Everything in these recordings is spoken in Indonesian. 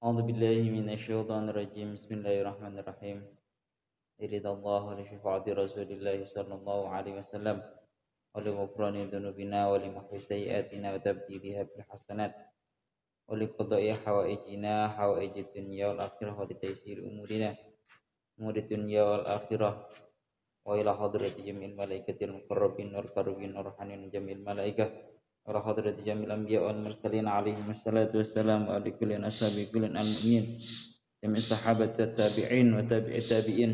أعوذ بالله من الشيطان الرجيم بسم الله الرحمن الرحيم رضا الله ولشفاعة رسول الله صلى الله عليه وسلم ولغفران ذنوبنا ولمحو سيئاتنا وتبديلها بالحسنات ولقضاء حوائجنا حوائج الدنيا والآخرة ولتيسير أمور الدنيا والآخرة وإلى حضرة جميع الملائكة المقربين والقربين والروحانيين جميع الملائكة وإلى حضرة جميع الأنبياء والمرسلين عليهم الصلاة والسلام وعلى كل أصحاب كل المؤمنين جميع الصحابة والتابعين وتابع التابعين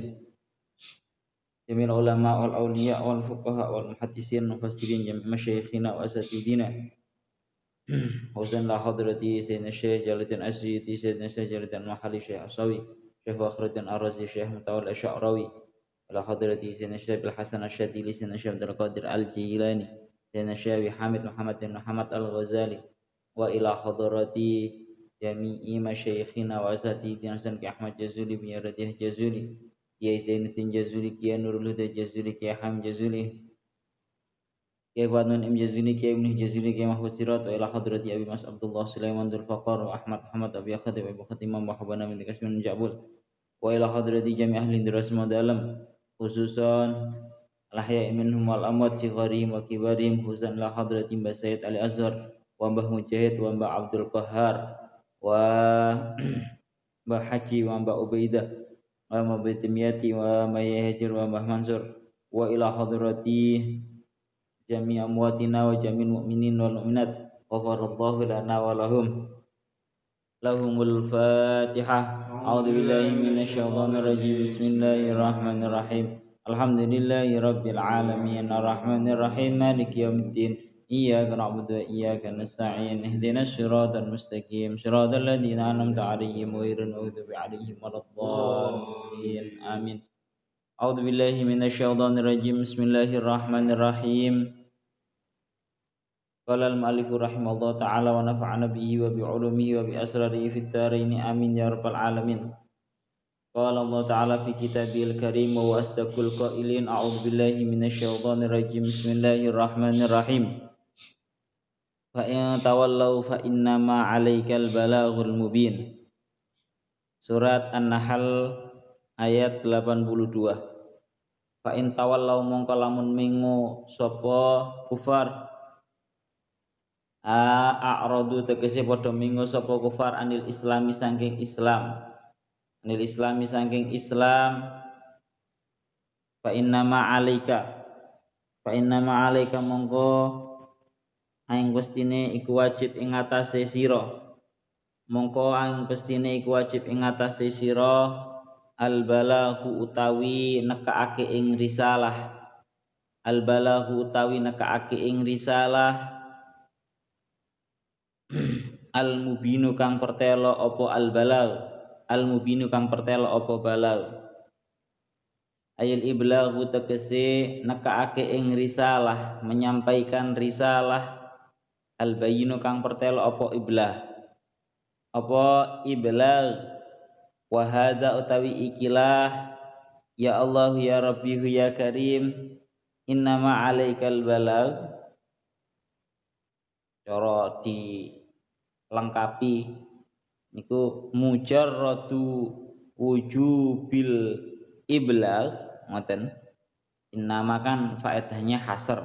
جميع العلماء والأولياء والفقهاء والمحدثين والمفسرين جميع مشايخنا وأساتذتنا وصلنا حضرة سيدنا الشيخ جلال الدين السيوطي سيدنا الشيخ جلال الدين المحلي الشيخ عصاوي شيخ فخر الدين الرازي الشيخ متولى الشعراوي إلى حضرة سيدنا الشيخ الحسن الشاذلي سيدنا الشيخ عبد القادر الجيلاني سيدنا الشيخ حامد محمد بن محمد الغزالي وإلى حضرة جميع مشايخنا وأساتذتنا سيدنا أحمد جزولي بن رضيه جزولي Kiai Zainuddin Jazuli, Kiai Nurul Huda Jazuli, Kiai Ham Jazuli, Kiai Wadman M Jazuli, Kiai Ibnu Jazuli, Kiai Mahfuz Sirat, wa ila hadrati Abi Mas Abdullah Sulaiman Dzul Faqar wa Ahmad Muhammad Abi Khatib Abu Khatimah Muhabbana min Kasmin Jabul, wa ila hadrati jami' ahli diras dalam khususan al-ahya'i minhum wal amwat sigharihim wa kibarihim, khususan ila hadrati Mbah Sayyid Ali Azhar wa Mbah Mujahid wa Mbah Abdul Qahar wa Mbah Haji wa Mbah Ubaidah wa mabitimiyati wa mayahjir wa Mbah Mansur wa ila hadrati jami' amwatina wa jami'il mu'minin wal mu'minat ghafarallahu lana wa lahumul fatihah. A'udzu billahi minasy syaithanir rajim. Bismillahirrahmanirrahim. Alhamdulillahi rabbil alamin arrahmanir rahim maliki yaumiddin iyyaka na'budu wa iyyaka nasta'in ihdinas siratal mustaqim siratal ladzina an'amta 'alaihim ghairil maghdubi 'alaihim waladdallin amin. A'udzu billahi minasy syaithanir rajim. Bismillahirrahmanirrahim. Qala al-mu'allif rahimahullah ta'ala wa nafa'ana bihi wa bi 'ulumihi wa bi asrarihi fid dharain amin ya rabbal alamin. Qala Allah ta'ala fi kitabil karim wa asdaqul qailin a'udzu billahi minasy syaithanir rajim. Bismillahirrahmanirrahim. Fa in tawallau fa innama 'alaikal balaghul mubin. Surat An-Nahl ayat 82. Fa in tawallau mongko lamun mengo sapa kufar a'radu tegese padha minggu sapa kufar anil islami saking Islam fa innama alaika mongko aing pestine iku wajib ing atase sira al balaghu utawi nekaake ing risalah al mubinu kang pertelo apa balagh ayil iblaghu tegese nekaake ing risalah menyampaikan risalah al bayinu kang pertelo apa iblah wa hadza utawi ikilah ya Allah ya Rabbi ya Karim innama alaikal balagh cara dilengkapi niku mujarradu wujubil iblagh ngoten. Innama kan faedahnya hasr.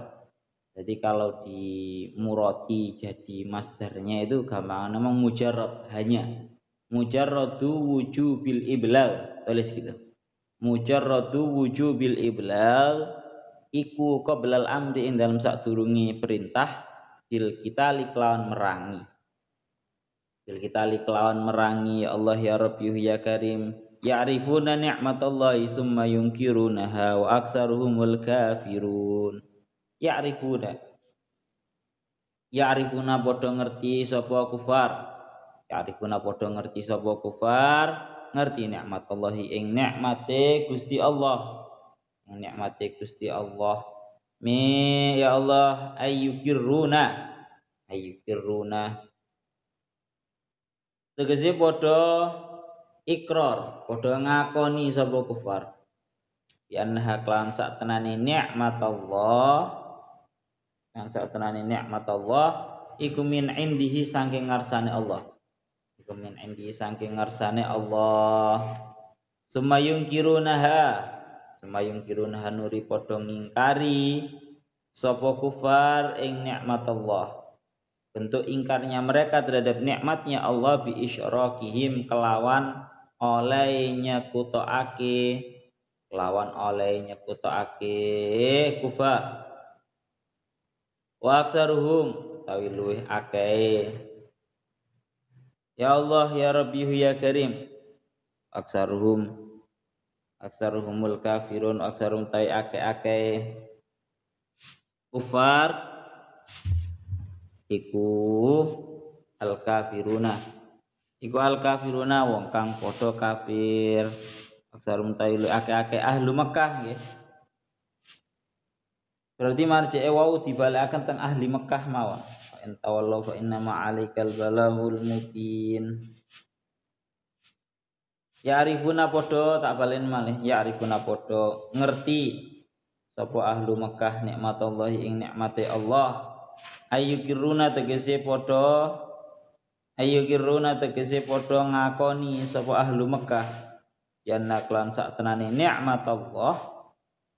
Jadi kalau dimuroti jadi masdarnya itu gampang memang mujarrad hanya. Mujarradu wujubil iblagh, tulis gitu. Mujarradu wujubil iblagh iku qoblal amri ing dalam sadurunge perintah bil kita kelawan merangi ya Allah ya Rabbi ya Karim ya'rifuna ni'matallahi summa yunkirunaha wa aktsaruhumul kafirun. Ya'rifuna padha ngerti sapa kufar ngerti nikmatallahi ing nikmate Gusti Allah ya Allah ayyukiruna tegese padha ikrar padha ngakoni sapa kufar yen haklan sak tenane nikmat Allah iku min indihi saking ngarsane Allah iku min indi saking ngersane Allah. Sumayung kirunaha nuri padha ngingkari sapa kufar ing nikmat Allah. Bentuk ingkarnya mereka terhadap nikmatnya Allah bi isyrakihim kelawan oleh nyekutokake kufar. Wa aksaruhum tawi luweh akeh. Ya Allah ya Rabbi ya Karim. Aksaruhumul kafirun aksarum tawi akeh kufar iku al kafiruna wong kang padha kafir. Aksarum tawi akeh ahlu Mekah nggih. Berarti marji'e wau dibalekaken teng ahli Mekah mawon. Fa in tawallahu fa inna ma 'alaikal balaghul mubin. Ya arifuna padha tak balen malih. Ya arifuna padha ngerti sapa ahlu Mekah nikmatallahi ing nikmate Allah. Ayyukiruna tegese padha ngakoni sapa ahlu Mekah yanna klan sak tenane nikmat Allah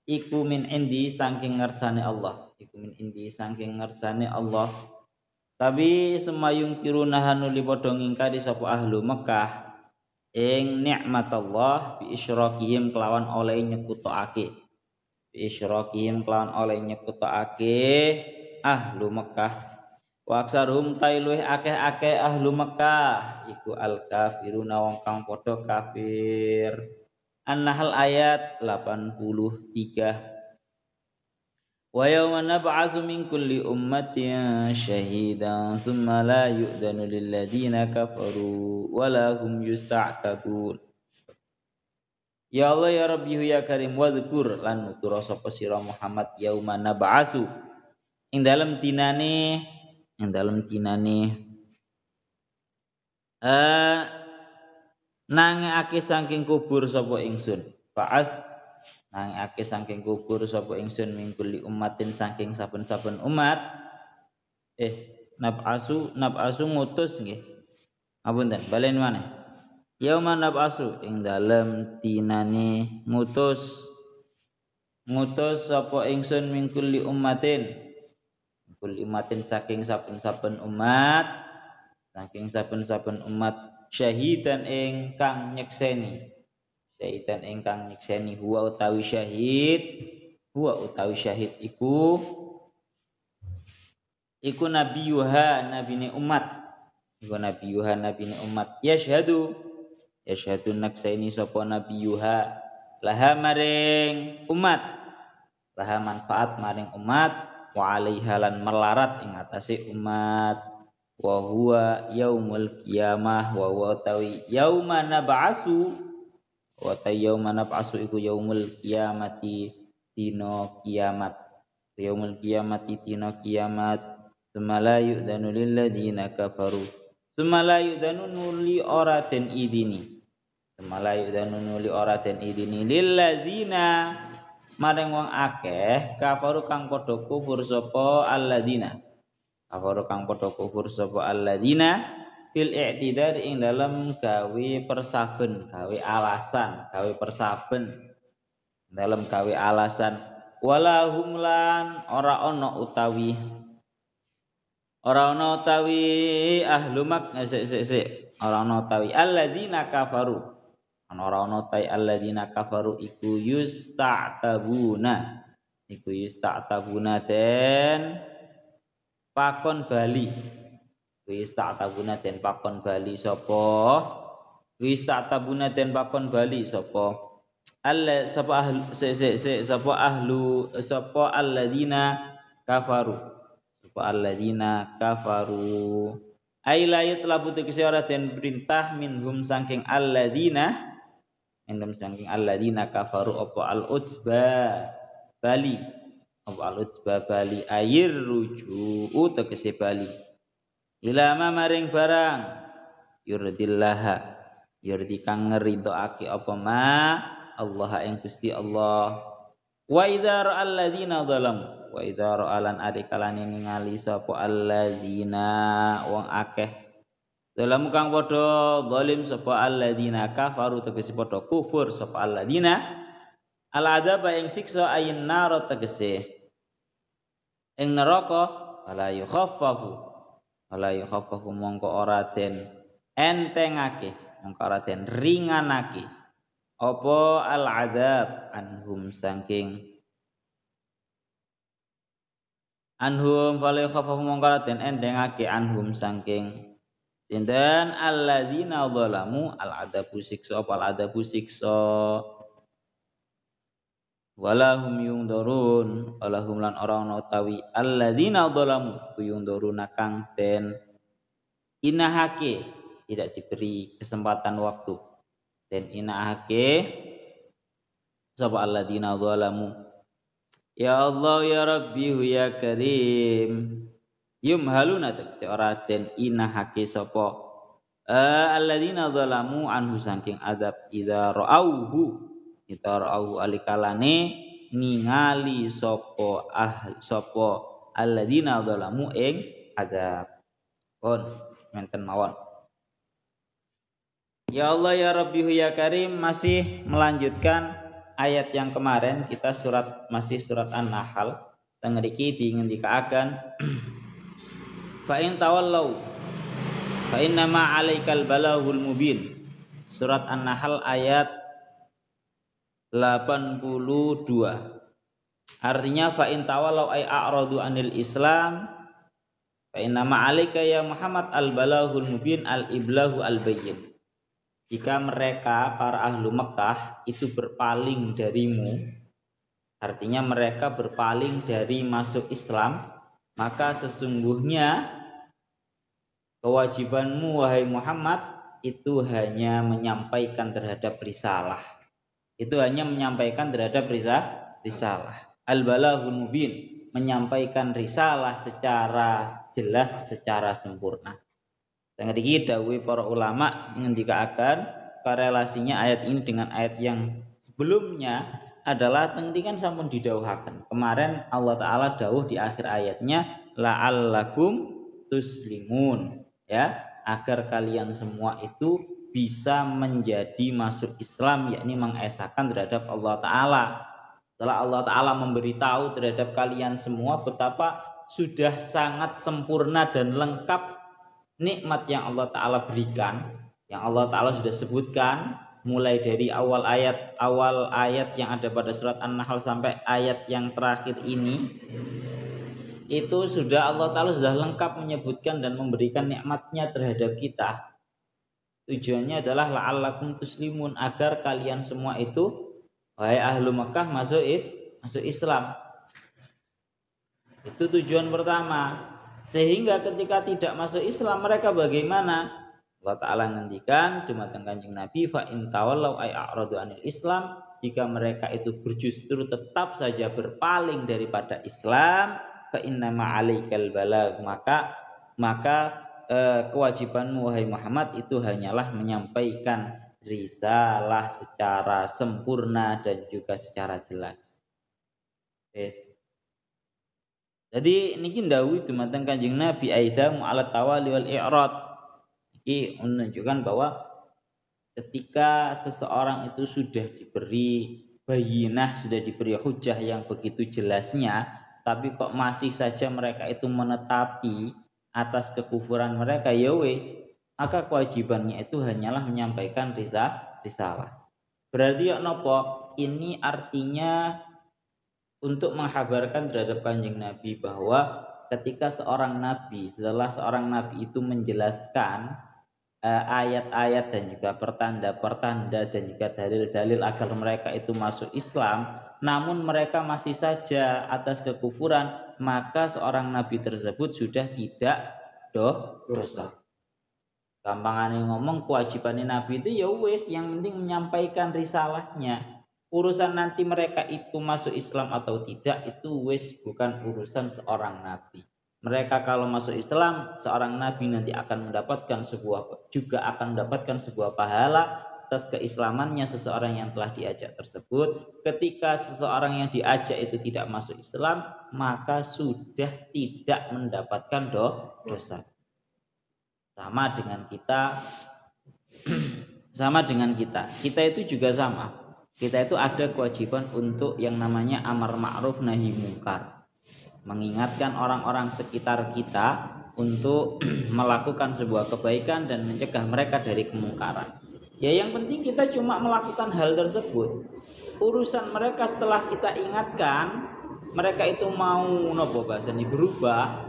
iku min indi saking ngersane Allah. Tapi semayung kiruna hanuli padha ngingkari sapa ahlu Mekah ing nikmat Allah bi isyrakihim kelawan oleh nyekutokake ahlu Mekah. Wa aksarum tailuh akeh ahlu Mekah iku al kafiruna wong kang padha kafir. An-Nahl ayat 83. Wa yawma nab'atsu min kulli ummatin syahidan thumma la yu'dhanu lil ladzina kafaru wa la hum yusta'tabun. Ya Allah ya Rabbi ya Karim wadhkur lan nutur sapa sira Muhammad yauma nab'atsu ing dalem dinane nangake saking kubur sapa ingsun. Fa'as nangake saking kubur sapa ingsun mingkuli ummatin saking saben-saben umat. Nab'asu ngutus nggih. Ngapunten, balen maneh. Yauma nab'asu ing dalem dinane ngutus sapa ingsun mingkuli ummatin saking saben-saben umat syahidan ingkang nyekseni huwa utawi syahid iku nabine umat yashhadu nakseni sapa nabiyuha laha maring umat laha manfaat maring umat wa alaiha lan melarat ing atase umat wa huwa yaumul qiyamah wa tawi yauma nab'asu iku yaumul qiyamati dina kiamat tsumma la yu'danu lil ladzina kafaru tsumma la yu'danu nuli ora den idini lil ladzina maring wong akeh kafaru kang padha kufur sapa alladzina fil i'tidar ing dalam gawe alasan walahum lan ora ana utawi ahlu Makkah ora ana utawi alladzina kafaru ora ana utawi alladzina kafaru iku yusta'tabuna den pakon bali sapa alladzina kafaru ai la yatlabu tegese ora den perintah minhum saking alladzina kafaru apa al-utsba bali air ruju'u tegese bali ilama maring barang yurdi kang ngridhoake apa ma Allah ing Gusti Allah wa idza ra'al ladzina zalamu wa idza ra'alan arikalane ningali sapa alladzina wong akeh Dalam kang padha zalim sapa alladzina kafaru tegese padha kufur sapa alladzina al-adzab ing siksa ayin nar tegese ing neraka wala yukhaffafu mongko ora den entengake mongko ora den ringanake apa al-adzab anhum wala yukhaffafu mongko ora den entengake anhum saking sinten alladzina zalamu al-adabu siksa apa al-adabu siksa walahum yungdurun walahum lan orang utawi alladzina zalamu yungduruna kang den inahake tidak diberi kesempatan waktu dan inahake sapa alladzina zalamu ya Allah ya Rabbi ya Karim yumhaluna tegese ora den inahake sapa alladzina zalamu anhu saking azab idza ra'auhu alikalane ningali sapa alladzina zalamu ing azab pun menten mawon. Ya Allah ya Rabbi ya Karim, masih melanjutkan ayat yang kemarin kita masih surat An-Nahl teng mriki dingendikaken fa in tawallau fa innama 'alaikal balaghul mubin. Surat An-Nahl ayat 82. Artinya fa in tawallau ay a'radu anil Islam fa innama 'alaika ya Muhammad al balaghul mubin al iblahu al bayyin. Jika mereka para ahlu Mekah itu berpaling darimu, artinya mereka berpaling dari masuk Islam, maka sesungguhnya kewajibanmu wahai Muhammad itu hanya menyampaikan terhadap risalah. Itu hanya menyampaikan terhadap risalah. Al-balaghul mubin, menyampaikan risalah secara jelas, secara sempurna. Dengan iki dawuh para ulama ngendikaken korelasinya ayat ini dengan ayat yang sebelumnya adalah tengti kan sampun didhawuhaken. Kemarin Allah Ta'ala dawuh di akhir ayatnya la'allakum tuslimun, ya, agar kalian semua itu bisa menjadi masuk Islam, yakni mengesahkan terhadap Allah Ta'ala. Setelah Allah Ta'ala memberitahu terhadap kalian semua betapa sudah sangat sempurna dan lengkap nikmat yang Allah Ta'ala berikan, yang Allah Ta'ala sudah sebutkan mulai dari awal ayat yang ada pada surat An-Nahl sampai ayat yang terakhir ini, itu sudah Allah Ta'ala sudah lengkap menyebutkan dan memberikan nikmatnya terhadap kita. Tujuannya adalah la'allakum tuslimun, agar kalian semua itu wahai ahlu Mekah masuk Islam. Itu tujuan pertama. Sehingga ketika tidak masuk Islam mereka bagaimana? Allah Ta'ala ngendikan dumateng Kanjeng Nabi fa in tawallau ay a'radu anil Islam, jika mereka itu berjustru tetap saja berpaling daripada Islam, fa innama 'alaikal balagh, maka kewajibanmu wahai Muhammad itu hanyalah menyampaikan risalah secara sempurna dan juga secara jelas. Jadi niki ndawuh dumateng Kanjeng Nabi aidamu ala tawali wal i'rad. Iki menunjukkan bahwa ketika seseorang itu sudah diberi bayinah, sudah diberi hujah yang begitu jelasnya, tapi kok masih saja mereka itu menetapi atas kekufuran mereka, ya wis, maka kewajibannya itu hanyalah menyampaikan risalah. Berarti ya nopo? Ini artinya untuk menghabarkan terhadap Kanjeng Nabi bahwa ketika setelah seorang nabi itu menjelaskan ayat-ayat dan juga pertanda-pertanda dan juga dalil-dalil agar mereka itu masuk Islam, namun mereka masih saja atas kekufuran, maka seorang nabi tersebut sudah tidak dosa. Gampangane ngomong, kewajibannya nabi itu ya wis, yang penting menyampaikan risalahnya. Urusan nanti mereka itu masuk Islam atau tidak itu wis bukan urusan seorang nabi. Mereka kalau masuk Islam, seorang nabi nanti akan mendapatkan sebuah pahala atas keislamannya seseorang yang telah diajak tersebut. Ketika seseorang yang diajak itu tidak masuk Islam, maka sudah tidak mendapatkan dosa. Sama dengan kita sama dengan kita. Kita itu juga sama. Kita itu ada kewajiban untuk yang namanya amar ma'ruf nahi mungkar. Mengingatkan orang-orang sekitar kita untuk melakukan sebuah kebaikan dan mencegah mereka dari kemungkaran. Ya yang penting kita cuma melakukan hal tersebut. Urusan mereka setelah kita ingatkan, mereka itu mau nopo bahasanya berubah,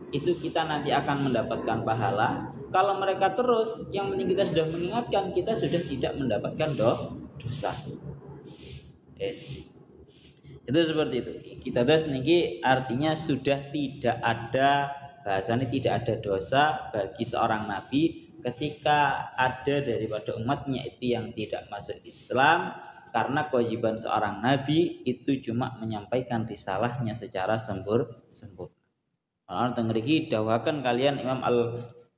itu kita nanti akan mendapatkan pahala. Kalau mereka terus, yang penting kita sudah mengingatkan, kita sudah tidak mendapatkan dosa. Itu seperti itu. Kita terus niki artinya sudah tidak ada bahasanya, tidak ada dosa bagi seorang nabi ketika ada daripada umatnya itu yang tidak masuk Islam, karena kewajiban seorang nabi itu cuma menyampaikan risalahnya secara sempurna. Orang tengriki dawakan kalian Imam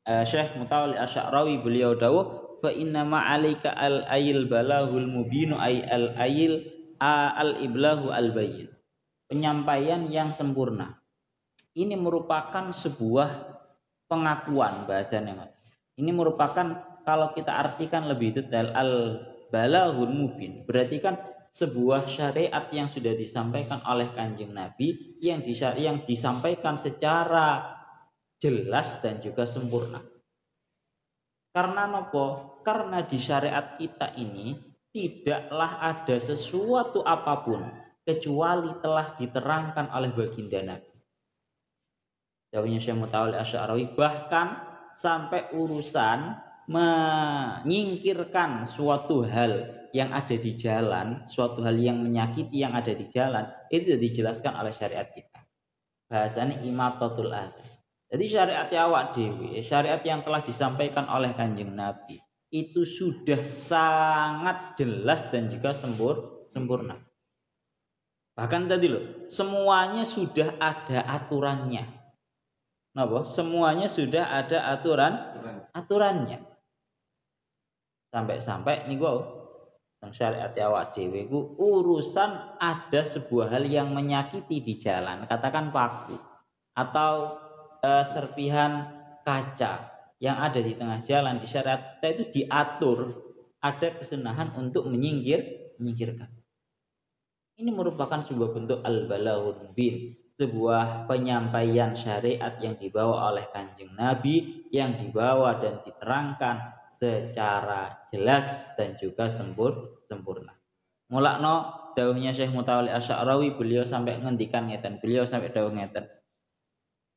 Syekh Mutawalli Asy'arawi, beliau dawuh fa inna ma 'alaika al-ayil balahul mubinu ay al-ayil al-iblahu al-bayyin. Penyampaian yang sempurna. Ini merupakan sebuah pengakuan bahasanya. Ini merupakan, kalau kita artikan lebih detail, al-balahul mubin. Berarti kan sebuah syariat yang sudah disampaikan oleh Kanjeng Nabi yang disampaikan secara jelas dan juga sempurna. Karena nopo? Karena di syariat kita ini tidaklah ada sesuatu apapun kecuali telah diterangkan oleh baginda Nabi. Dawuhnya Syekh Mutawalli Asy'arawi, bahkan sampai urusan menyingkirkan suatu hal yang ada di jalan, suatu hal yang menyakiti yang ada di jalan, itu dijelaskan oleh syariat kita. Bahasanya imatatul adz. Jadi syariat awak dewi, syariat yang telah disampaikan oleh Kanjeng Nabi itu sudah sangat jelas dan juga sempurna. Bahkan tadi loh, semuanya sudah ada aturannya. Napa? Semuanya sudah ada aturannya. Sampai-sampai nih gua syariat awak dhewe ku urusan ada sebuah hal yang menyakiti di jalan, katakan paku atau serpihan kaca yang ada di tengah jalan, di syariat kita itu diatur ada kesunahan untuk menyingkirkan. Ini merupakan sebuah bentuk al-balaghul mubin, sebuah penyampaian syariat yang dibawa oleh Kanjeng Nabi, yang dibawa dan diterangkan secara jelas dan juga sempurna. Mulakno dawuhnya Syekh Mutawalli Asy'arawi, beliau sampai ngendikan ngeten, beliau sampai dawuh ngeten.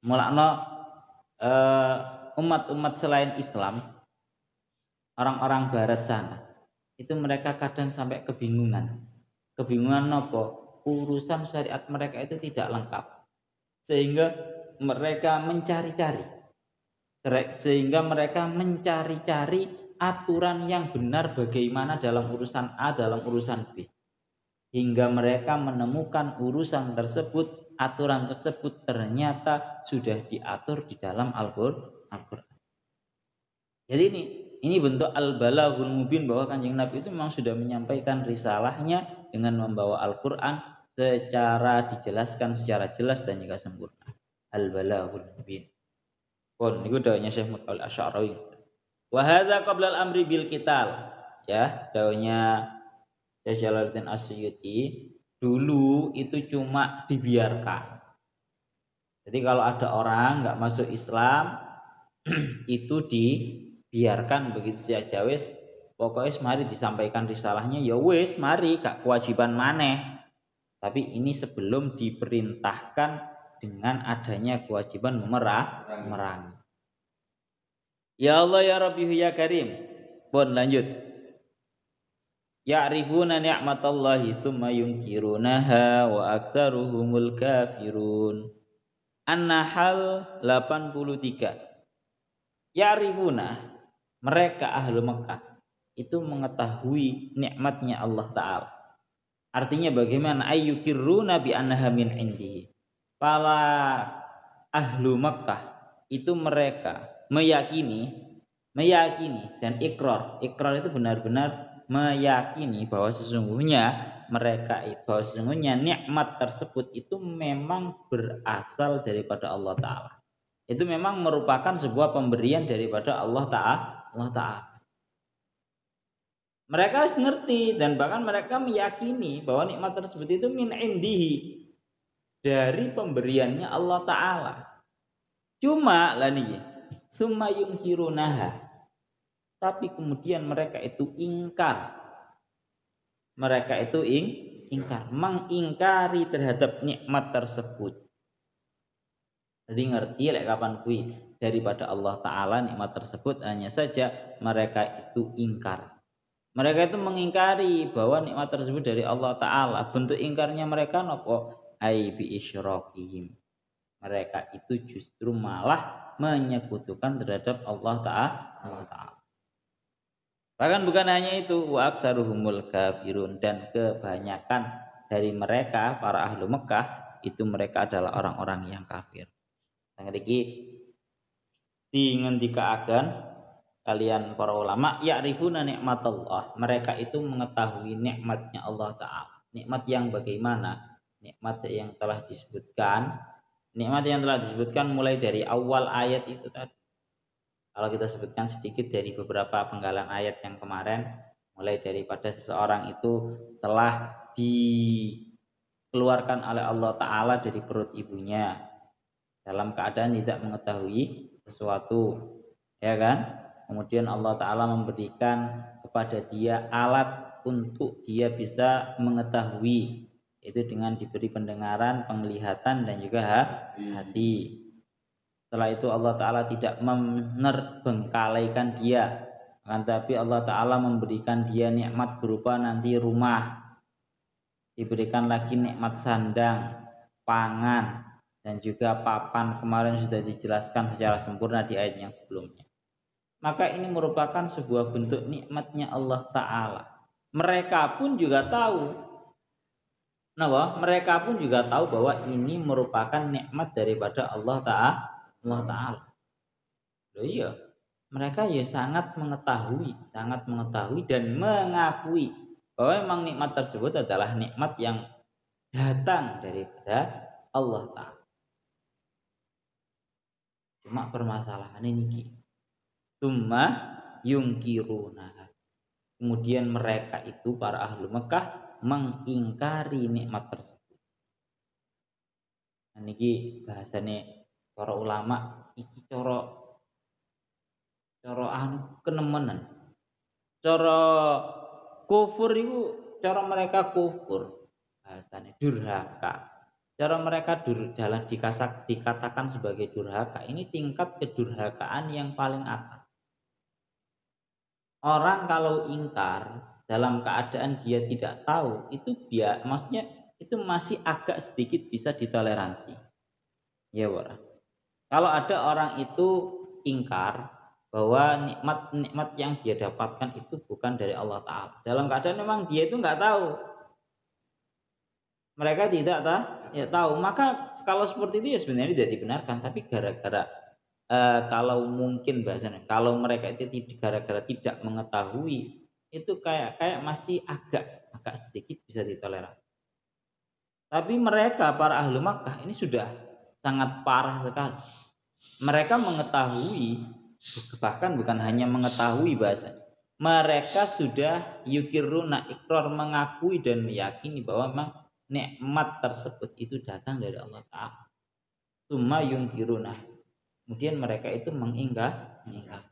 Mulakno umat-umat selain Islam, orang-orang barat sana, itu mereka kadang sampai kebingungan. Kebingungan nopo? Urusan syariat mereka itu tidak lengkap. Sehingga mereka mencari-cari aturan yang benar bagaimana dalam urusan A, dalam urusan B. Hingga mereka menemukan urusan tersebut, aturan tersebut ternyata sudah diatur di dalam Al-Qur'an. Jadi ini bentuk al-balaghul mubin, bahwa Kanjeng Nabi itu memang sudah menyampaikan risalahnya dengan membawa Al-Qur'an secara dijelaskan secara jelas dan juga sempurna. Al-balaghul mubin. Pun niku dawuhnya Syekh Mutawalli Asy'arawi. Wa hadza qabla al-amri bil qital. Ya, dawuhnya Syekh Jalaluddin As-Suyuti, dulu itu cuma dibiarkan. Jadi kalau ada orang enggak masuk Islam itu dibiarkan begitu saja, wis pokoknya mari disampaikan risalahnya, ya wis mari, gak kewajiban maneh. Tapi ini sebelum diperintahkan dengan adanya kewajiban memerangi. Ya Allah ya Rabbi ya Karim. Pun lanjut. Ya'rifuna ni'matallahi tsumma yunkirunaha wa aktsaruhumul kafirun. An-Nahl 83. Ya'rifuna, mereka ahlu Mekah itu mengetahui nikmatnya Allah Ta'ala. Artinya bagaimana? Ayyukirruna bi annaha min indihi. Para ahlu Mekah itu mereka meyakini dan ikrar itu benar-benar meyakini bahwa sesungguhnya nikmat tersebut itu memang berasal daripada Allah Ta'ala. itu memang merupakan sebuah pemberian daripada Allah Ta'ala. Mereka harus ngerti dan bahkan mereka meyakini bahwa nikmat tersebut itu min indihi, dari pemberiannya Allah Ta'ala. Cuma lah nih, summa yungkirunaha, tapi kemudian mereka itu ingkar. Mereka itu ingkar, mengingkari terhadap nikmat tersebut. Jadi ngerti kapan kui daripada Allah Ta'ala nikmat tersebut, hanya saja mereka itu ingkar. Mereka itu mengingkari bahwa nikmat tersebut dari Allah Ta'ala. Bentuk ingkarnya mereka nopo ai bi isyraqihim. Mereka itu justru malah menyekutukan terhadap Allah Ta'ala. Bahkan bukan hanya itu, wa aksaruhumul kafirun, dan kebanyakan dari mereka para ahlu Mekah itu mereka adalah orang-orang yang kafir. Niki dingendikaaken kalian para ulama, ya'rifuna nikmatullah, mereka itu mengetahui nikmatnya Allah Ta'ala. Nikmat yang bagaimana? Nikmat yang telah disebutkan. Nikmat yang telah disebutkan mulai dari awal ayat itu tadi. Kalau kita sebutkan sedikit dari beberapa penggalan ayat yang kemarin, mulai daripada seseorang itu telah dikeluarkan oleh Allah Ta'ala dari perut ibunya dalam keadaan tidak mengetahui sesuatu, ya kan? Kemudian Allah Ta'ala memberikan kepada dia alat untuk dia bisa mengetahui, itu dengan diberi pendengaran, penglihatan, dan juga hati. Setelah itu Allah Ta'ala tidak menerbengkalaikan dia, tapi Allah Ta'ala memberikan dia nikmat berupa nanti rumah, diberikan lagi nikmat sandang, pangan, dan juga papan. Kemarin sudah dijelaskan secara sempurna di ayat yang sebelumnya. Maka ini merupakan sebuah bentuk nikmatnya Allah Ta'ala. Mereka pun juga tahu. Mereka pun juga tahu bahwa ini merupakan nikmat daripada Allah Ta'ala. Iya, mereka ya sangat mengetahui dan mengakui bahwa memang nikmat tersebut adalah nikmat yang datang daripada Allah Ta'ala. Cuma permasalahan ini summa yungkiruna, kemudian mereka itu para ahlu Mekah mengingkari nikmat tersebut. Niki bahasane para ulama iki cara kenemenan. Cara kufur itu, cara mereka kufur bahasane durhaka. Cara mereka dalam dikatakan sebagai durhaka, ini tingkat kedurhakaan yang paling atas. Orang kalau ingkar dalam keadaan dia tidak tahu, itu maksudnya itu masih agak sedikit bisa ditoleransi. Ya, Wara. Kalau ada orang itu ingkar bahwa nikmat yang dia dapatkan itu bukan dari Allah Ta'ala, dalam keadaan memang dia itu nggak tahu, mereka tidak tahu, maka kalau seperti itu ya sebenarnya tidak dibenarkan. Tapi gara-gara kalau mungkin bahasanya, kalau mereka itu gara-gara tidak mengetahui, itu kayak masih agak sedikit bisa ditoleransi. Tapi mereka para ahlu Makkah ini sudah sangat parah sekali. Mereka mengetahui, bahkan bukan hanya mengetahui bahasanya, mereka sudah yukiruna, ikrar, mengakui dan meyakini bahwa memang nikmat tersebut itu datang dari Allah Ta'ala. Summa yungkiruna, kemudian mereka itu mengingkarinya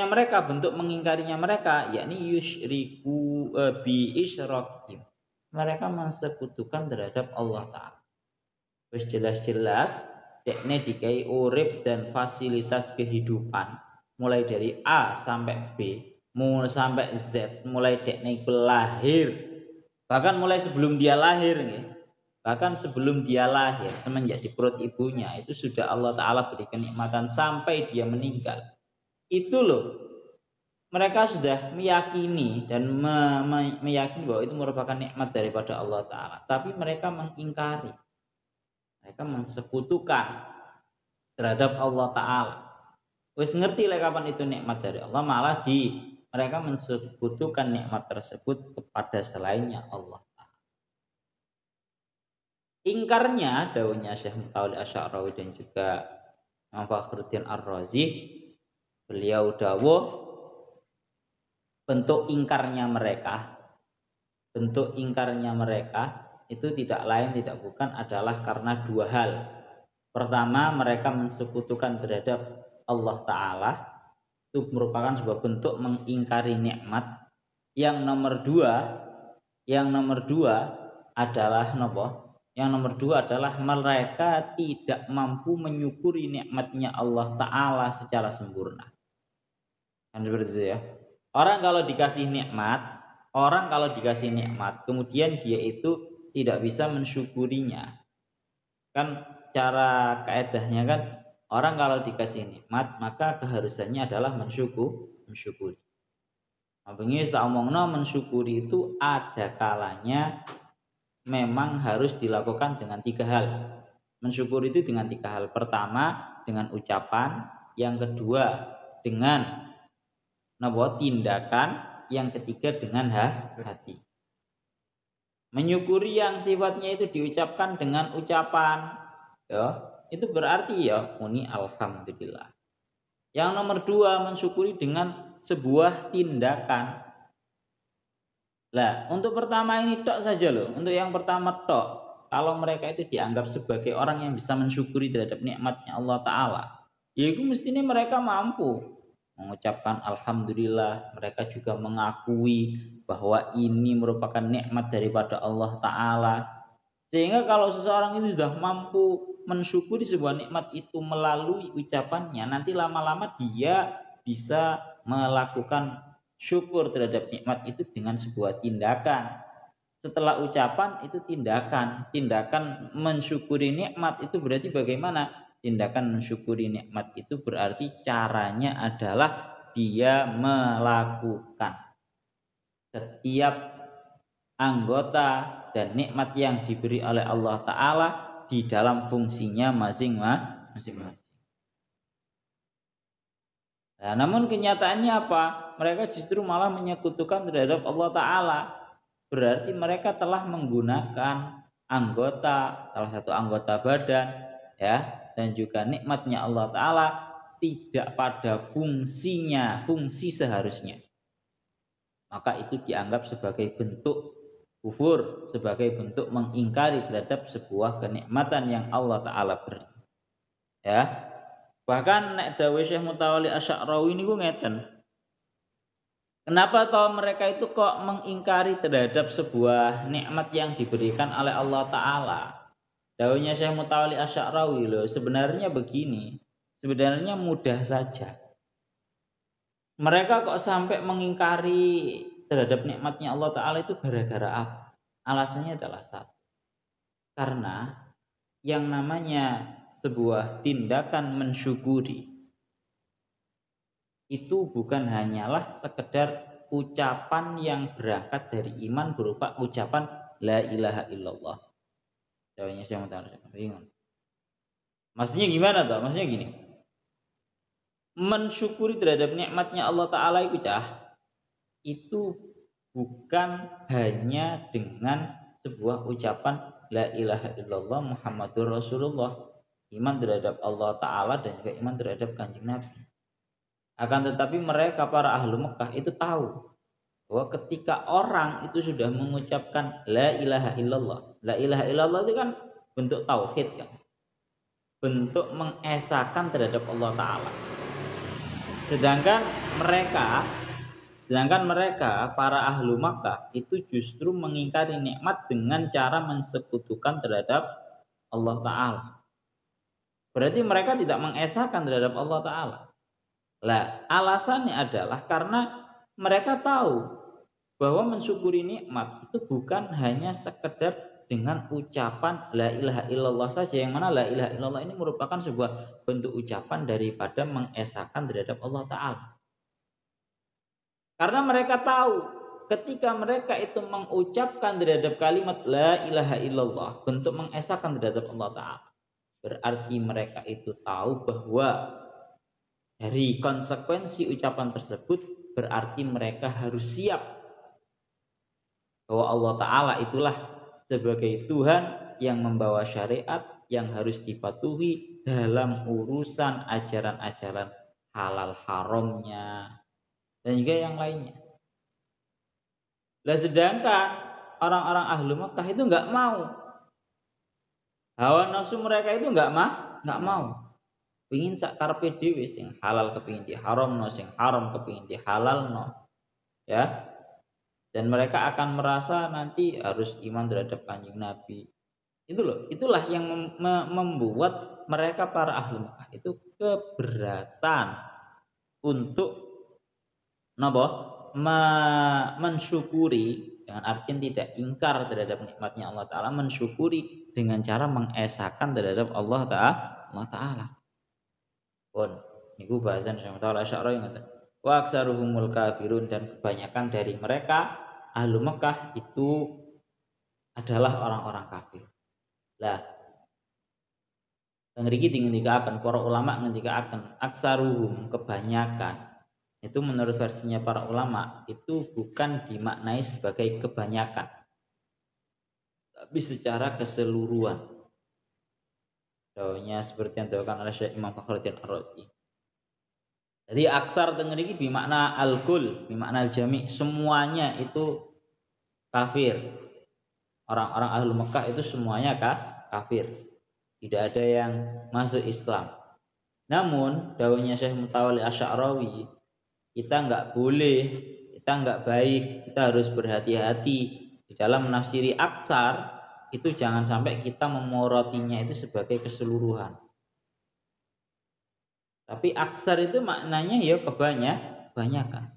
mereka. Bentuk mengingkarinya mereka yakni yusyriku bi isyraqihim, mereka mensekutukan terhadap Allah Ta'ala. Wis jelas-jelas dekne dikai urip dan fasilitas kehidupan mulai dari A sampai B, mulai sampai Z, mulai dekne lahir, bahkan mulai sebelum dia lahir nih. Bahkan sebelum dia lahir, semenjak di perut ibunya, itu sudah Allah Ta'ala beri kenikmatan sampai dia meninggal. Itu loh, mereka sudah meyakini dan meyakini bahwa itu merupakan nikmat daripada Allah Ta'ala. Tapi mereka mengingkari, mereka mensekutukan terhadap Allah Ta'ala. Wis ngerti lah kapan itu nikmat dari Allah, malah mereka mensekutukan nikmat tersebut kepada selainnya Allah. Ingkarnya daunnya Syekh Mutawalli Asy'arawi dan juga Imam Fakhruddin Ar-Razi, beliau dawuh bentuk ingkarnya mereka itu tidak lain tidak bukan adalah karena dua hal. Pertama, mereka mensekutukan terhadap Allah Ta'ala, itu merupakan sebuah bentuk mengingkari nikmat. Yang nomor dua adalah Yang nomor dua adalah mereka tidak mampu menyukuri nikmatnya Allah Ta'ala secara sempurna. Kan seperti itu ya. Orang kalau dikasih nikmat, kemudian dia itu tidak bisa mensyukurinya. Kan cara kaedahnya kan, orang kalau dikasih nikmat maka keharusannya adalah mensyukuri. Nah, begini tak omongno, mensyukuri itu ada kalanya memang harus dilakukan dengan 3 hal. Mensyukuri itu dengan 3 hal. Pertama dengan ucapan, yang kedua dengan tindakan, yang ketiga dengan hati. Menyukuri yang sifatnya itu diucapkan dengan ucapan, ya, itu berarti ya muni alhamdulillah. Yang nomor 2 mensyukuri dengan sebuah tindakan. Lah, untuk pertama ini tok saja loh. Untuk yang pertama tok, kalau mereka itu dianggap sebagai orang yang bisa mensyukuri terhadap nikmatnya Allah Ta'ala, ya itu mestinya mereka mampu mengucapkan alhamdulillah. Mereka juga mengakui bahwa ini merupakan nikmat daripada Allah Ta'ala. Sehingga kalau seseorang itu sudah mampu mensyukuri sebuah nikmat itu melalui ucapannya, nanti lama-lama dia bisa melakukan syukur terhadap nikmat itu dengan sebuah tindakan. Setelah ucapan itu tindakan. Tindakan mensyukuri nikmat itu berarti bagaimana? Tindakan mensyukuri nikmat itu berarti caranya adalah dia melakukan setiap anggota dan nikmat yang diberi oleh Allah Ta'ala di dalam fungsinya masing-masing. Nah, namun kenyataannya apa? Mereka justru malah menyekutukan terhadap Allah Ta'ala. Berarti mereka telah menggunakan salah satu anggota badan, ya, dan juga nikmatnya Allah Ta'ala tidak pada fungsi seharusnya. Maka itu dianggap sebagai bentuk kufur, sebagai bentuk mengingkari terhadap sebuah kenikmatan yang Allah Ta'ala beri. Ya. Bahkan nek dawuh Syekh Mutawalli Asy'arawi niku ngeten. Kenapa kalau mereka itu kok mengingkari terhadap sebuah nikmat yang diberikan oleh Allah Ta'ala? Dawuhnya Syekh Mutawalli Asy'arawi loh, sebenarnya begini. Sebenarnya mudah saja. Mereka kok sampai mengingkari terhadap nikmatnya Allah Ta'ala itu gara-gara apa? Alasannya adalah satu. Karena yang namanya sebuah tindakan mensyukuri itu bukan hanyalah sekedar ucapan yang berangkat dari iman berupa ucapan la ilaha illallah. Jawabnya saya mau tanya, bingung. Maksudnya gimana toh? Maksudnya gini. Mensyukuri terhadap nikmatnya Allah Ta'ala itu bukan hanya dengan sebuah ucapan la ilaha illallah Muhammadur Rasulullah, iman terhadap Allah Ta'ala dan juga iman terhadap Kanjeng Nabi. Akan tetapi mereka para ahlu Mekah itu tahu bahwa ketika orang itu sudah mengucapkan la ilaha illallah itu kan bentuk tauhid kan, bentuk mengesahkan terhadap Allah Ta'ala. Sedangkan mereka para ahlu Makkah itu justru mengingkari nikmat dengan cara mensekutukan terhadap Allah Ta'ala. Berarti mereka tidak mengesahkan terhadap Allah Ta'ala. Lah, alasannya adalah karena mereka tahu bahwa mensyukuri nikmat itu bukan hanya sekedar dengan ucapan la ilaha illallah saja, yang mana la ilaha illallah ini merupakan sebuah bentuk ucapan daripada mengesahkan terhadap Allah Ta'ala. Karena mereka tahu ketika mereka itu mengucapkan terhadap kalimat la ilaha illallah, bentuk mengesahkan terhadap Allah Ta'ala, berarti mereka itu tahu bahwa dari konsekuensi ucapan tersebut berarti mereka harus siap bahwa Allah Ta'ala itulah sebagai Tuhan yang membawa syariat yang harus dipatuhi dalam urusan ajaran-ajaran halal haramnya dan juga yang lainnya. Lah sedangkan orang-orang ahlu Mekah itu nggak mau. Hawa nafsu mereka itu nggak mau. Pengin sak karepe dhewe sing halal kepengin diharamno, sing haram kepengin dihalalno. Ya. Dan mereka akan merasa nanti harus iman terhadap Kanjeng Nabi. Itulah yang membuat mereka para ahlu Mekah itu keberatan untuk mensyukuri, dengan artian tidak ingkar terhadap nikmatnya Allah Ta'ala, mensyukuri dengan cara mengesahkan terhadap Allah Ta'ala. Pun niku bahasan Syekh Muhammad Asy'ari ngoten. Wa aksaruhumul kafirun, dan kebanyakan dari mereka ahlu Mekah itu adalah orang-orang kafir. Lah ngriki ngendikaken para ulama ngendikaken aksaruhum, kebanyakan. Itu menurut versinya para ulama itu bukan dimaknai sebagai kebanyakan, tapi secara keseluruhan. Dawanya seperti yang dilakukan oleh Syekh Imam Fakhruddin Ar-Razi. Jadi aksar tengriki bermakna al-kul, bermakna al-jami', semuanya itu kafir. Orang-orang ahlu Mekah itu semuanya kafir. Tidak ada yang masuk Islam. Namun dawanya Syekh Mutawalli Asy'arawi, kita nggak boleh, kita nggak baik, kita harus berhati-hati di dalam menafsiri aksar. Itu jangan sampai kita memorotinya itu sebagai keseluruhan. Tapi aksar itu maknanya ya kebanyakan.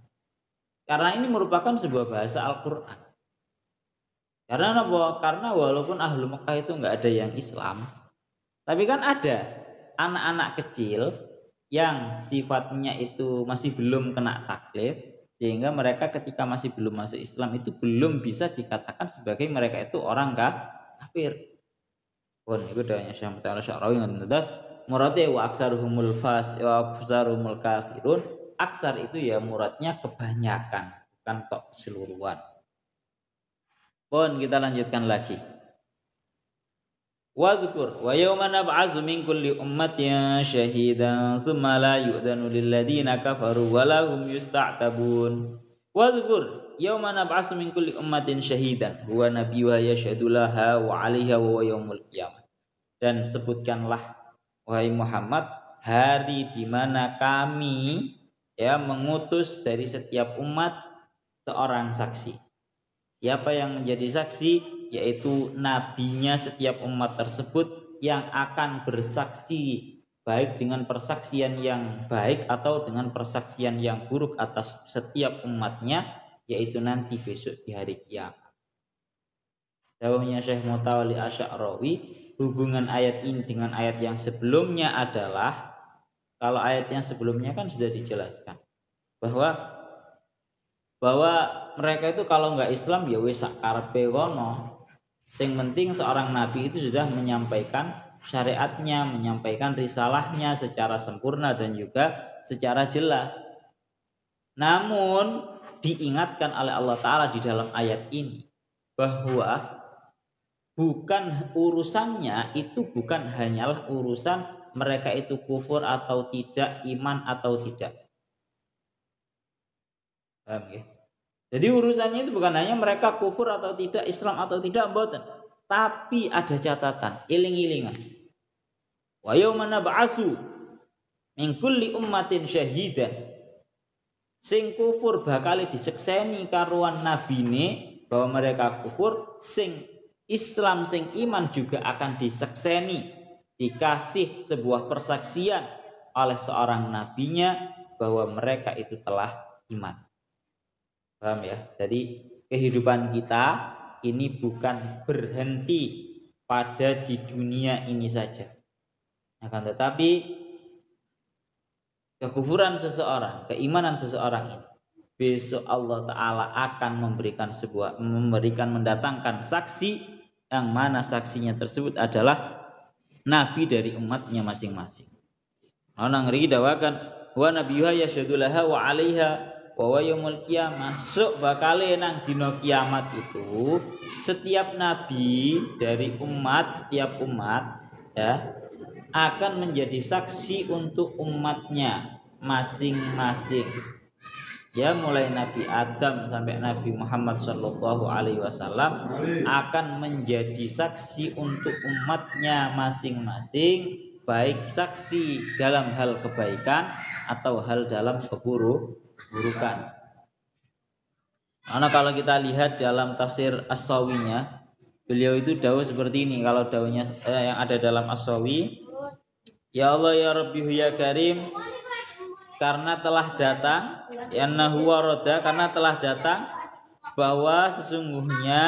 Karena ini merupakan sebuah bahasa Al-Quran. Karena apa? Karena walaupun ahlu Mekah itu nggak ada yang Islam, tapi kan ada anak-anak kecil yang sifatnya itu masih belum kena taklif, sehingga mereka ketika masih belum masuk Islam itu belum bisa dikatakan sebagai mereka itu orang kafir. Pun itu dawuhnya Syekh Muhammad Asy'ari ngoten terus murate wa aksaruhumul fas wa aksaruhumul kafirun. Aksar itu ya muradnya kebanyakan, bukan kok keseluruhan. Pun kita lanjutkan lagi. Wadhkur wa yawma nab'atsu min kulli ummatin syahidan thumma la yu'dhanu lil ladzina kafaru wa lahum yusta'tabun. Wadhkur yawma nab'atsu min kulli ummatin syahidan huwa nabiyyuha yashhadu laha wa 'alaiha wa yaumul qiyamah. Dan sebutkanlah wahai Muhammad hari di mana kami mengutus dari setiap umat seorang saksi. Siapa yang menjadi saksi? Yaitu nabinya setiap umat tersebut yang akan bersaksi baik dengan persaksian yang baik atau dengan persaksian yang buruk atas setiap umatnya, yaitu nanti besok di hari kiamat. Dawuhnya Syekh Mutawalli Asy'arawi, hubungan ayat ini dengan ayat yang sebelumnya adalah, kalau ayat yang sebelumnya kan sudah dijelaskan bahwa mereka itu kalau nggak Islam ya wis karepe kono. Sing penting seorang nabi itu sudah menyampaikan syariatnya, menyampaikan risalahnya secara sempurna dan juga secara jelas. Namun diingatkan oleh Allah Ta'ala di dalam ayat ini bahwa bukan urusannya itu bukan hanyalah urusan mereka itu kufur atau tidak, iman atau tidak. Paham ya? Jadi urusannya itu bukan hanya mereka kufur atau tidak, Islam atau tidak, mboten. Tapi ada catatan, iling-ilingan. Wa yauma nab'atsu min kulli ummatin syahidan. Sing kufur bakal disekseni karuan nabine bahwa mereka kufur, sing Islam sing iman juga akan disekseni, dikasih sebuah persaksian oleh seorang nabinya bahwa mereka itu telah iman. Paham ya? Jadi kehidupan kita ini bukan berhenti pada di dunia ini saja. Akan tetapi kekufuran seseorang, keimanan seseorang ini besok Allah Ta'ala akan mendatangkan saksi yang mana saksinya tersebut adalah nabi dari umatnya masing-masing. Ana ngri dawakan wa nabiyuha yasyhadu laha wa 'alaiha wa yaumul qiyamah. Sok bakale nang dina kiamat itu setiap nabi dari setiap umat ya akan menjadi saksi untuk umatnya masing-masing. Ya, mulai Nabi Adam sampai Nabi Muhammad Shallallahu Alaihi Wasallam akan menjadi saksi untuk umatnya masing-masing, baik saksi dalam hal kebaikan atau hal dalam keburukan. Karena kalau kita lihat dalam tafsir As-Sawinya, beliau itu dawuh seperti ini. Kalau dawuhnya yang ada dalam As-Sawi, ya Allah ya Rabbi ya Karim, karena telah datang, ya huwa roda, karena telah datang bahwa sesungguhnya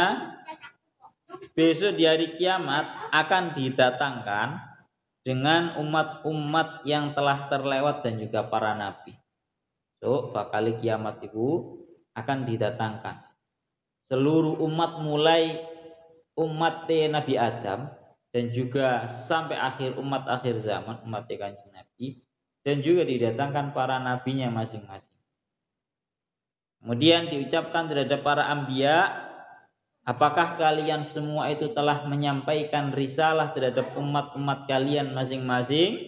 besok di hari kiamat akan didatangkan dengan umat-umat yang telah terlewat dan juga para nabi. So, bakal kiamat itu akan didatangkan seluruh umat, mulai umat Nabi Adam dan juga sampai akhir zaman, umat Kanjeng Nabi, dan juga didatangkan para nabinya masing-masing. Kemudian diucapkan terhadap para anbiya, apakah kalian semua itu telah menyampaikan risalah terhadap umat-umat kalian masing-masing?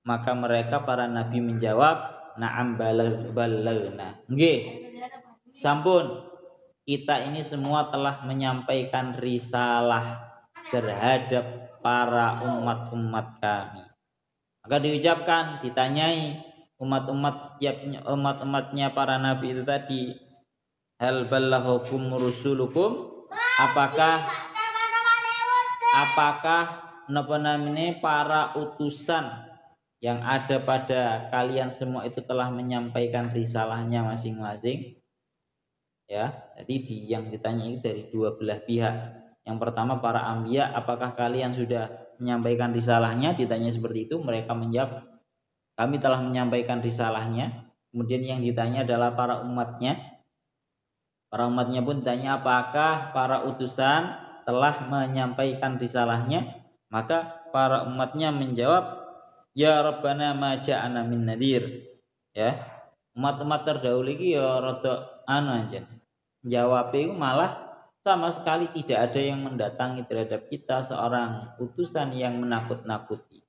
Maka mereka para nabi menjawab, na'am balagna. Nggih. Sampun, kita ini semua telah menyampaikan risalah terhadap para umat-umat kami. Maka diucapkan, ditanyai setiap umat-umatnya para nabi itu tadi, hal balaghakum rusulukum, apakah para utusan yang ada pada kalian semua itu telah menyampaikan risalahnya masing-masing? Ya, jadi yang ditanya itu dari dua belah pihak. Yang pertama para anbiya, apakah kalian sudah menyampaikan risalahnya? Ditanya seperti itu, mereka menjawab, kami telah menyampaikan risalahnya. Kemudian yang ditanya adalah para umatnya. Para umatnya pun ditanya, apakah para utusan telah menyampaikan risalahnya? Maka para umatnya menjawab, ya Rabbana ma ja'ana min nadir. Ya, umat-umat terdahulu iki ya rada aja. Jawabnya malah sama sekali tidak ada yang mendatangi terhadap kita seorang utusan yang menakut-nakuti.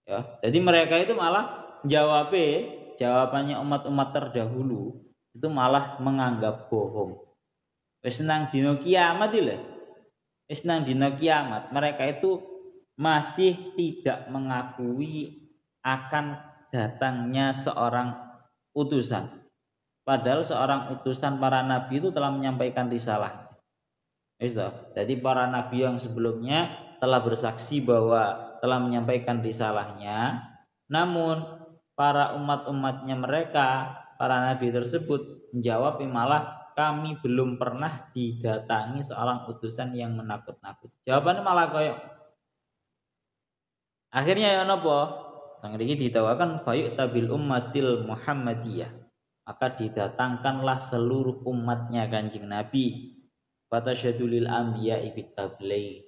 Ya, jadi mereka itu malah jawabannya umat-umat terdahulu itu malah menganggap bohong. Wis nang dina kiamat lho. Wis nang dina kiamat mereka itu masih tidak mengakui akan datangnya seorang utusan. Padahal seorang utusan para nabi itu telah menyampaikan risalah. Jadi para nabi yang sebelumnya telah bersaksi bahwa telah menyampaikan risalahnya, namun para umat-umatnya mereka, para nabi tersebut menjawab malah kami belum pernah didatangi seorang utusan yang menakut-nakuti. Jawabannya malah kayak akhirnya ya napa? Tang iki ditawakan fayu'tabil ummatil Muhammadiyah. Maka didatangkanlah seluruh umatnya Kanjeng Nabi. Fatasyadulil anbiya'i bitabligh.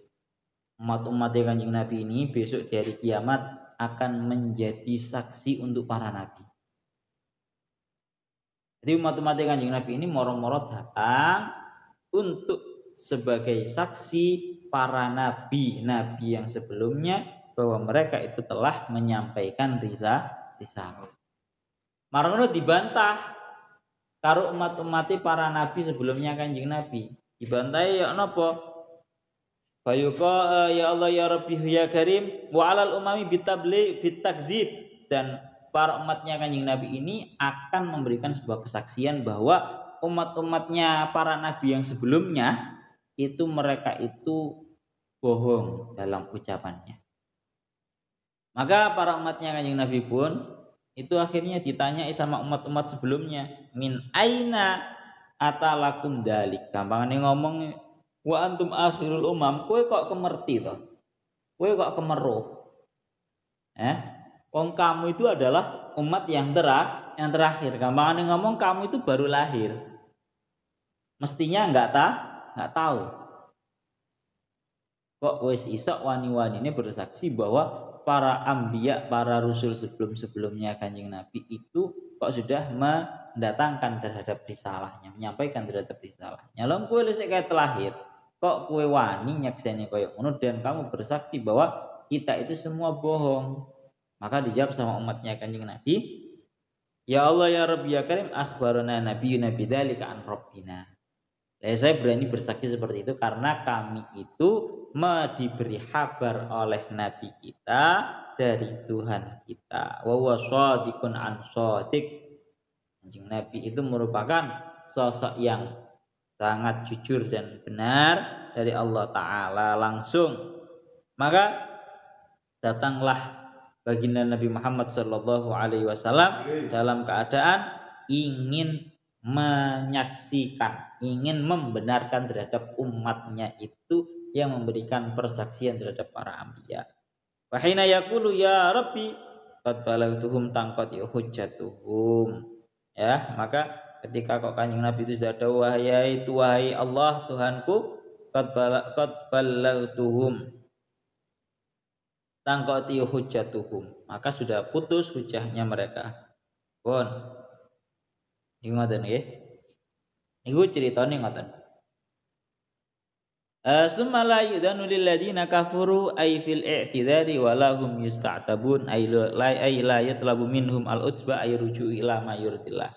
Umat-umat Kanjeng Nabi ini besok dari kiamat akan menjadi saksi untuk para nabi. Jadi umat-umat Kanjeng Nabi ini moro-moro datang untuk sebagai saksi para nabi yang sebelumnya bahwa mereka itu telah menyampaikan risalah. Marono dibantah karo umat-umati para nabi sebelumnya Kanjeng Nabi. Dibantai ya napa? Bayuka ya Allah ya Rabbi ya Karim wa alal umami bitakdzib, dan para umatnya Kanjeng Nabi ini akan memberikan sebuah kesaksian bahwa umat-umatnya para nabi yang sebelumnya itu mereka itu bohong dalam ucapannya. Maka para umatnya Kanjeng Nabi pun itu akhirnya ditanya sama umat-umat sebelumnya, min aina atalakum dalik. Gampangane ngomong, wa antum akhirul umam, kowe kok kemerti toh? Kowe kok kemeruh? Wong kamu itu adalah umat yang terakhir. Gampangane ngomong, kamu itu baru lahir. Mestinya enggak tahu. Kok wis isok wani-wani ini bersaksi bahwa para anbiya, para rasul sebelum-sebelumnya Kanjeng Nabi itu kok sudah mendatangkan terhadap risalahnya, menyampaikan terhadap risalahnya. Lalu kowe wis kayak terlahir, kok kue wani nyakseni koyo ngono dan kamu bersaksi bahwa kita itu semua bohong. Maka dijawab sama umatnya Kanjeng Nabi, ya Allah ya Rabbi ya Karim, akhbarana nabiyyuna bidzalika an rabbina. Saya berani bersaksi seperti itu karena kami itu diberi kabar oleh Nabi kita dari Tuhan kita. Wa huwa shadiqun an shadiq. Kanjeng Nabi itu merupakan sosok yang sangat jujur dan benar dari Allah Ta'ala langsung. Maka datanglah baginda Nabi Muhammad Sallallahu Alaihi Wasallam dalam keadaan ingin menyaksikan, ingin membenarkan terhadap umatnya itu yang memberikan persaksian terhadap para anbiya. Wa hina yaqulu ya Rabbi qad balagtuhum tangqati hujjatuhum. Ya, maka ketika kok Kanjeng Nabi itu sudah ada wahai Allah Tuhanku qad balagtuhum tangqati hujjatuhum, maka sudah putus hujahnya mereka. Pun niku ngoten nggih. Niku critane ngoten. Summa la yudanu lil ladina kafaru ay fil i'tidari wa lahum yusta'tabun ay la yatlabu minhum al utba ay ruju ila ma yurdillah.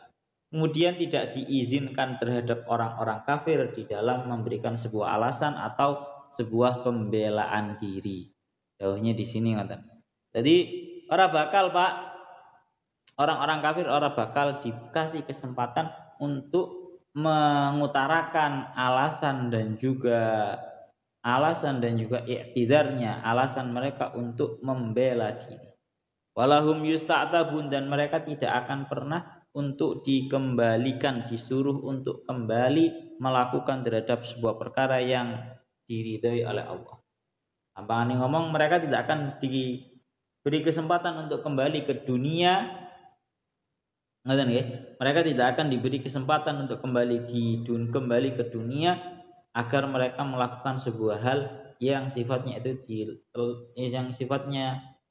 Kemudian tidak diizinkan terhadap orang-orang kafir di dalam memberikan sebuah alasan atau sebuah pembelaan diri. Jauhnya di sini ngoten. Jadi ora bakal Pak, orang-orang kafir ora bakal dikasih kesempatan untuk mengutarakan alasan dan juga iktidarnya, alasan mereka untuk membela diri. Walahum yusta'tabun, dan mereka tidak akan pernah untuk dikembalikan, disuruh untuk kembali melakukan terhadap sebuah perkara yang diridhai oleh Allah. Gampang ngomong, mereka tidak akan diberi kesempatan untuk kembali ke dunia. Mereka tidak akan diberi kesempatan untuk kembali ke dunia agar mereka melakukan sebuah hal yang sifatnya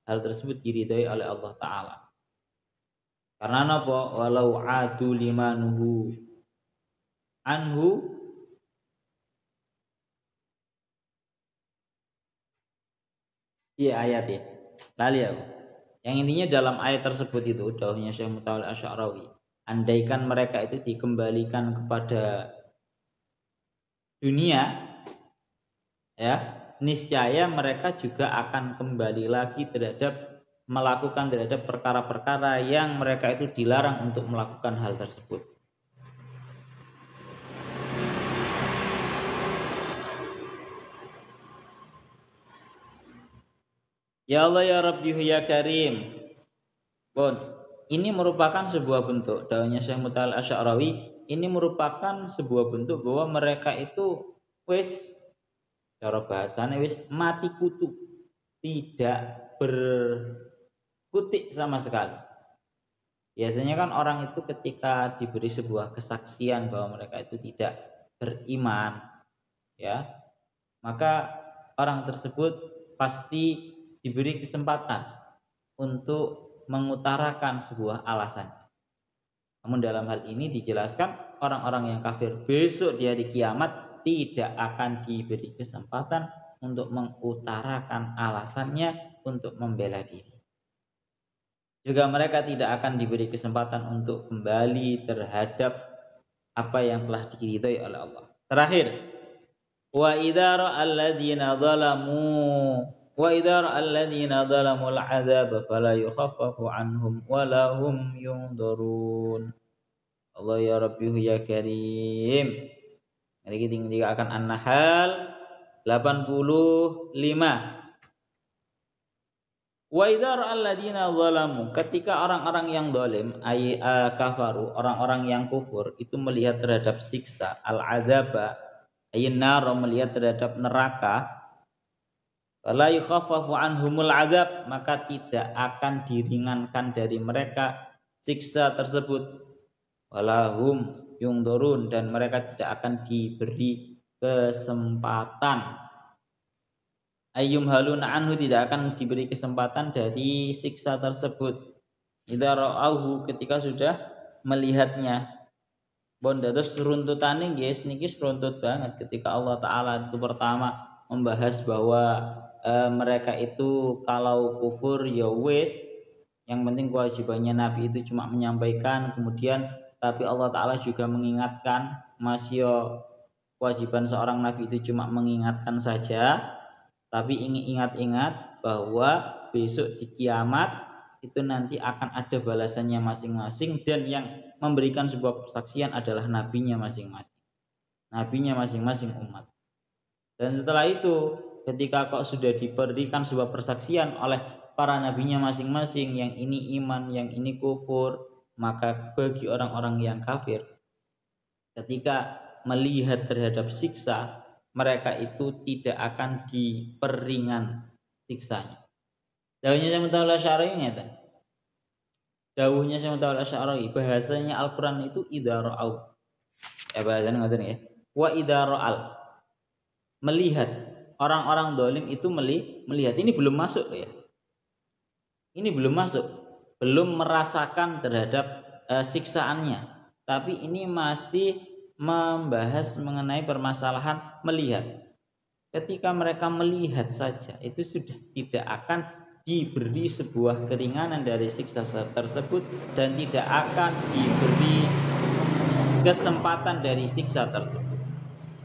hal tersebut diridhai oleh Allah Ta'ala. Karena apa? Walau adu limanuhu anhu ayat ya. Lali aku. Yang intinya dalam ayat tersebut itu dawuhnya Syekh Mutawalli Asy'arawi, andaikan mereka itu dikembalikan kepada dunia, ya, niscaya mereka juga akan kembali lagi melakukan terhadap perkara-perkara yang mereka itu dilarang untuk melakukan hal tersebut. Ya Allah ya Rabbi ya Karim. Bon, ini merupakan sebuah bentuk dawuhnya Syekh Mutawalli Asy'arawi, ini merupakan sebuah bentuk bahwa mereka itu wis cara bahasane wis mati kutu, tidak berkutik sama sekali. Biasanya kan orang itu ketika diberi sebuah kesaksian bahwa mereka itu tidak beriman, ya, maka orang tersebut pasti diberi kesempatan untuk mengutarakan sebuah alasan. Namun dalam hal ini dijelaskan orang-orang yang kafir besok di hari kiamat tidak akan diberi kesempatan untuk mengutarakan alasannya untuk membela diri. Juga mereka tidak akan diberi kesempatan untuk kembali terhadap apa yang telah diridhai oleh Allah. Terakhir, wa idza ra'al ladzina zalamul 'adzaba fala yukhaffafu 'anhum wa lahum yunzarun. Allah ya Rabbi ya Karim. Mari kita akan An-Nahl 85. Wa idza ra'al ladzina zalamu, ketika orang-orang yang zalim kafaru, orang-orang yang kufur itu melihat terhadap siksa al-'adzaba aynar, melihat terhadap neraka, la yukhaffafu anhumul adzab, maka tidak akan diringankan dari mereka siksa tersebut. Walahum yungdurun, dan mereka tidak akan diberi kesempatan. Ayyum haluna anhu, tidak akan diberi kesempatan dari siksa tersebut. Idza ra'auhu, ketika sudah melihatnya. Bondados runtutane guys niki runtut banget ketika Allah Ta'ala itu pertama membahas bahwa mereka itu kalau kufur ya wis, yang penting kewajibannya Nabi itu cuma menyampaikan, kemudian tapi Allah Ta'ala juga mengingatkan, masih kewajiban seorang Nabi itu cuma mengingatkan saja, tapi ingat-ingat bahwa besok di kiamat itu nanti akan ada balasannya masing-masing, dan yang memberikan sebuah persaksian adalah nabinya masing-masing, nabinya masing-masing umat. Dan setelah itu ketika kok sudah diberikan sebuah persaksian oleh para nabinya masing-masing, yang ini iman, yang ini kufur, maka bagi orang-orang yang kafir ketika melihat terhadap siksa, mereka itu tidak akan diperingan siksanya. Dawuhnya Syekh Mutawalle Asy'ari ngeten. Dawuhnya Syekh Mutawalle Asy'ari, bahasanya Al-Qur'an itu idza ra'au. Bahasanya ngoten ya. Wa idza ra'al. Melihat. Orang-orang dolim itu melihat. Ini belum masuk ya. Ini belum masuk. Belum merasakan terhadap siksaannya. Tapi ini masih membahas mengenai permasalahan melihat. Ketika mereka melihat saja, itu sudah tidak akan diberi sebuah keringanan dari siksa tersebut, dan tidak akan diberi kesempatan dari siksa tersebut.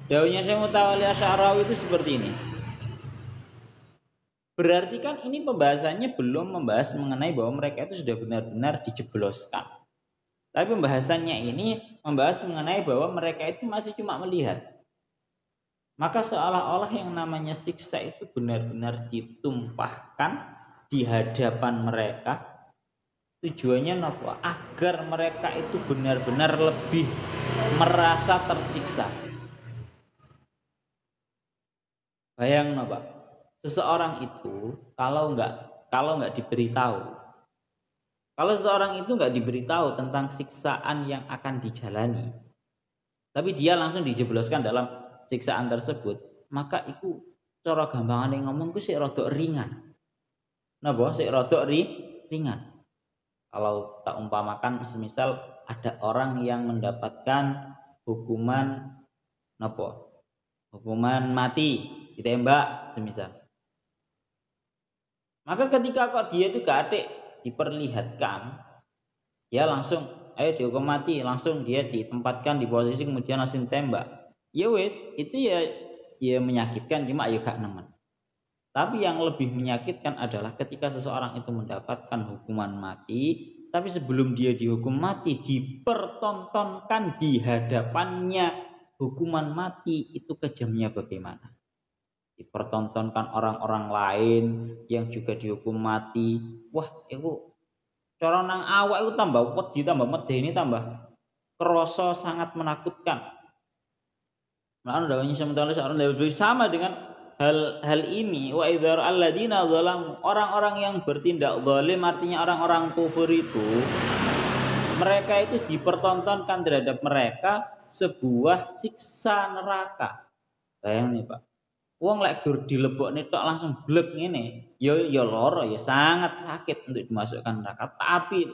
Dawuhnya Syekh Mutawalle Asy'ari itu seperti ini. Berarti kan ini pembahasannya belum membahas mengenai bahwa mereka itu sudah benar-benar dijebloskan. Tapi pembahasannya ini membahas mengenai bahwa mereka itu masih cuma melihat. Maka seolah-olah yang namanya siksa itu benar-benar ditumpahkan di hadapan mereka. Tujuannya apa? Agar mereka itu benar-benar lebih merasa tersiksa. Bayang apa? Seseorang itu kalau nggak diberitahu, kalau seseorang itu nggak diberitahu tentang siksaan yang akan dijalani, tapi dia langsung dijebloskan dalam siksaan tersebut, maka itu cara gampangane ngomong ku sik rada ringan. Napa sik rada ringan. Kalau tak umpamakan semisal ada orang yang mendapatkan hukuman napa? Hukuman mati, ditembak semisal. Maka ketika kok dia itu gak atik diperlihatkan, ya langsung ayo dihukum mati, langsung dia ditempatkan di posisi kemudian langsung tembak. Ya wis, itu ya menyakitkan, cuma ya gak nemen. Tapi yang lebih menyakitkan adalah ketika seseorang itu mendapatkan hukuman mati, tapi sebelum dia dihukum mati dipertontonkan di hadapannya hukuman mati, itu kejamnya bagaimana? Dipertontonkan orang-orang lain yang juga dihukum mati. Wah, itu cara nang awak itu tambah wedi, tambah medeni, tambah kerasa sangat menakutkan. Nah, dawuhnya sama dengan hal ini, wa idzar alladzina zalam, orang-orang yang bertindak zalim, artinya orang-orang kufur itu, mereka itu dipertontonkan terhadap mereka sebuah siksa neraka. Bayang nih Pak, wong lek gur dilebokne tok langsung blek ngene, ya lara, ya sangat sakit untuk dimasukkan neraka, tapi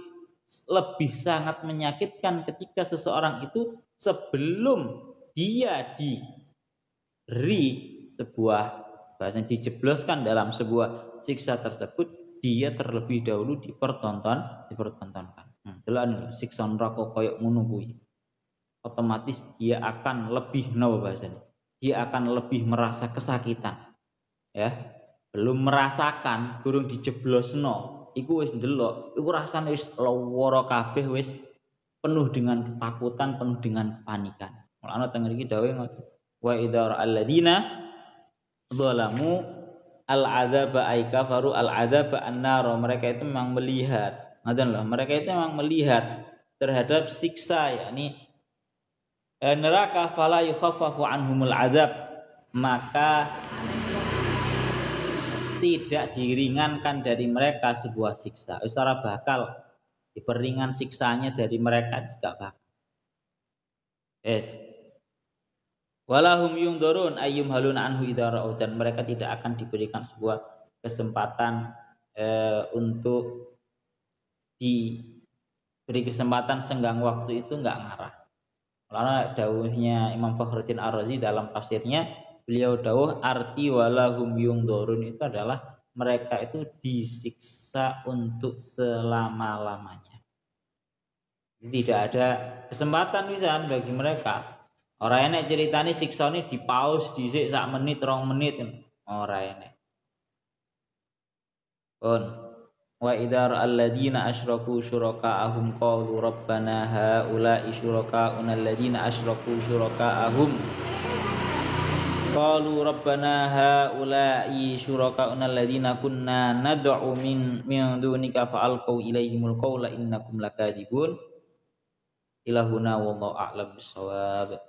lebih sangat menyakitkan ketika seseorang itu sebelum dia diberi sebuah bahasanya dijebloskan dalam sebuah siksa tersebut, dia terlebih dahulu dipertontonkan. Delan siksa neraka koyo ngono kuwi. Otomatis dia akan lebih bahasanya. Dia akan lebih merasa kesakitan. Ya. Belum merasakan, gurung dijeblosno, iku wis ndelok, iku rasane wis lara kabeh, wis penuh dengan ketakutan, penuh dengan kepanikan. Mulane teng mriki dawuh ngoten. Wa idzar alladzina zalamu al-adzaba ay kafaru al-adzaba an-nar, mereka itu memang melihat, ngoten lho, mereka itu memang melihat terhadap siksa, yakni neraka, fala yukhaffafu anhumul adzab, maka tidak diringankan dari mereka sebuah siksa. Secara bakal diperingan siksanya dari mereka gak bakal. Walahum yungdurun ayyum halun anhu idara'u, dan mereka tidak akan diberikan sebuah kesempatan untuk diberi kesempatan senggang waktu itu, enggak ngarah. Karena dawuhnya Imam Fakhruddin Ar-Razi dalam tafsirnya, beliau dawuh arti walahum yungdorun itu adalah mereka itu disiksa untuk selama-lamanya. Tidak ada kesempatan bisa bagi mereka. Orang enek ceritane siksa ini dipaus dhisik sak menit 2 menit. Ora enek. Pun wa idar alladzina asyraku syuraka'ahum qalu rabbana haula'i syuraka'una alladzina asyraku syuraka'ahum qalu rabbana haula'i syuraka'una alladzina kunna nad'u min dunika fa'alqau ilaihimul qawla innakum lakadzibun ilahuna wallahu a'lam bissawab.